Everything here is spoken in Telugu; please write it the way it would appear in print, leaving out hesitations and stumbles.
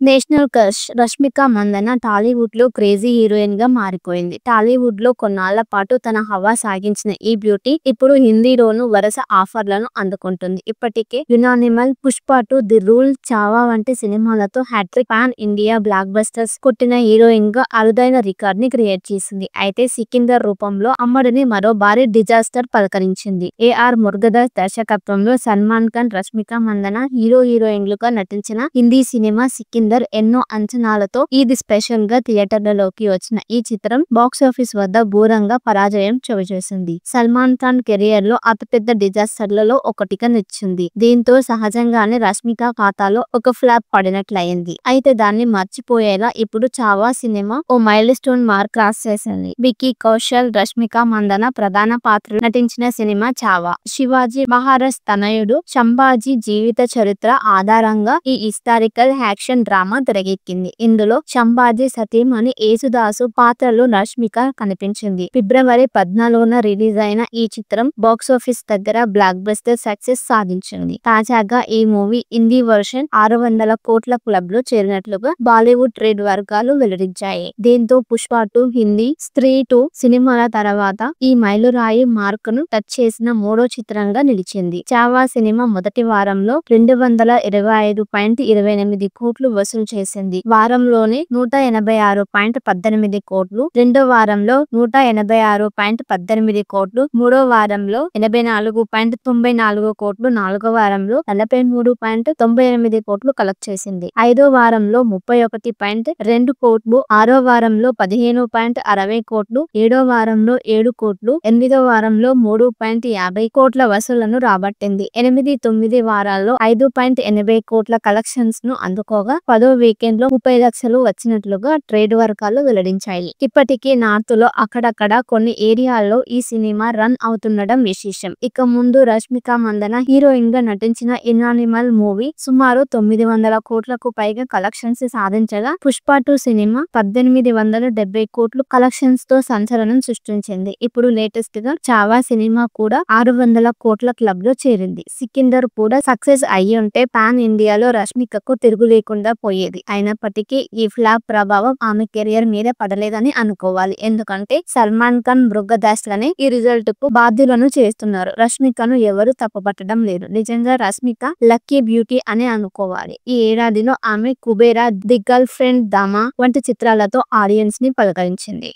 నేషనల్ క్రష్ రష్మిక మందన టాలీవుడ్‌లో క్రేజీ హీరోయిన్‌గా మారిపోయింది. టాలీవుడ్‌లో కొన్నాళ్ల పాటు తన హవా సాగించిన ఈ బ్యూటీ ఇప్పుడు హిందీలోనూ వరుస ఆఫర్లను అందుకుంటుంది. ఇప్పటికే 'యునానిమల్', 'పుష్ప 2', 'ది రూల్', 'చావా' వంటి సినిమాలతో hat trick pan India blockbusters కొట్టిన హీరోయిన్‌గా అరుదైన రికార్డ్‌ని క్రియేట్ చేసింది. అయితే 'సికిందర్' రూపంలో అమ్మడిని మరో భారీ డిజాస్టర్ పలకరించింది. ఏఆర్ మురుగదాస్ దర్శకత్వంలో సల్మాన్ ఖాన్, రష్మిక మందన హీరోయిన్లుగా నటించిన హిందీ సినిమా 'సికిందర్' ఎన్నో అంచనాలతో ఇది స్పెషల్ గా థియేటర్లలోకి వచ్చిన ఈ చిత్రం బాక్సాఫీస్ వద్ద ఘోరంగా పరాజయం చవిచూసింది. సల్మాన్ ఖాన్ కెరియర్ లో అతిపెద్ద డిజాస్టర్లలో ఒకటిగా నిలిచింది. దీంతో సహజంగానే రష్మిక ఖాతాలో ఒక ఫ్లాప్ పడినట్లయింది. అయితే దాన్ని మర్చిపోయేలా ఇప్పుడు 'చావా' సినిమా ఓ మైల్ స్టోన్ మార్క్ క్రాస్ చేసింది. విక్కీ కౌశల్, రష్మిక మందన ప్రధాన పాత్రలు నటించిన సినిమా 'చావా' శివాజీ మహారాజ్ తనయుడు సంభాజీ జీవిత చరిత్ర ఆధారంగా ఈ హిస్టారికల్ యాక్షన్ డ్రామా తెరకెక్కింది. ఇందులో సంభాజీ సతీమణి యేసుదాసు పాత్రలో రష్మిక కనిపించింది. ఫిబ్రవరి 14న రిలీజ్ అయిన ఈ చిత్రం బాక్సాఫీస్ దగ్గర బ్లాక్ బస్టర్ సక్సెస్ సాధించింది. తాజాగా ఈ మూవీ హిందీ వర్షన్ 600 కోట్ల క్లబ్ లో చేరినట్లుగా బాలీవుడ్ ట్రేడ్ వర్గాలు వెల్లడించాయి. దీంతో 'పుష్ప 2', హిందీ 'స్త్రీ 2' సినిమాల తర్వాత ఈ మైలురాయి మార్క్ ను టచ్ చేసిన మూడో చిత్రంగా నిలిచింది. 'చావా' సినిమా మొదటి వారంలో 225.28 కోట్లు వసూలు చేసింది. వారంలోనే 186.18 కోట్లు, రెండో వారంలో 186.18 కోట్లు, మూడో వారంలో 84.94 కోట్లు, నాలుగో వారంలో 43.98 కోట్లు కలెక్ట్ చేసింది. ఐదో వారంలో 31.2 కోట్లు, ఆరో వారంలో 15.60 కోట్లు, ఏడో వారంలో 7 కోట్లు, ఎనిమిదో వారంలో 3.50 కోట్ల వసూళ్లను రాబట్టింది. 8-9 వారాల్లో 5.80 కోట్ల కలెక్షన్స్ ను అందుకోగా పదో వీకెండ్ లో 30 లక్షలు వచ్చినట్లుగా ట్రేడ్ వర్గాలు వెల్లడించాయి. ఇప్పటికీ నార్త్ లో అక్కడక్కడ కొన్ని ఏరియాల్లో ఈ సినిమా రన్ అవుతుండడం విశేషం. ఇక ముందు రష్మిక మందన హీరోయిన్ గా నటించిన 'యునానిమల్' మూవీ సుమారు 900 కోట్లకు పైగా కలెక్షన్స్ సాధించగా 'పుష్ప 2' సినిమా 1870 కోట్లు కలెక్షన్స్ తో సంచలనం సృష్టించింది. ఇప్పుడు లేటెస్ట్ గా 'చావా' సినిమా కూడా 600 కోట్ల క్లబ్ లో చేరింది. 'సికిందర్' కూడా సక్సెస్ అయ్యుంటే పాన్ ఇండియాలో రష్మికకు తిరుగు లేకుండా పోయేది. అయినప్పటికీ ఈ ఫ్లాప్ ప్రభావం ఆమె కెరియర్ మీద పడలేదని అనుకోవాలి. ఎందుకంటే సల్మాన్ ఖాన్, మురుగదాస్ లనే ఈ రిజల్ట్ కు బాధ్యులను చేస్తున్నారు. రష్మికను ఎవరు తప్పుపట్టడం లేదు. నిజంగా రష్మిక లక్కీ బ్యూటీ అనే అనుకోవాలి. ఈ ఏడాదిలో ఆమె 'కుబేరా', 'ది గర్ల్ ఫ్రెండ్', 'ధమా' వంటి చిత్రాలతో ఆడియన్స్ ని పలకరించింది.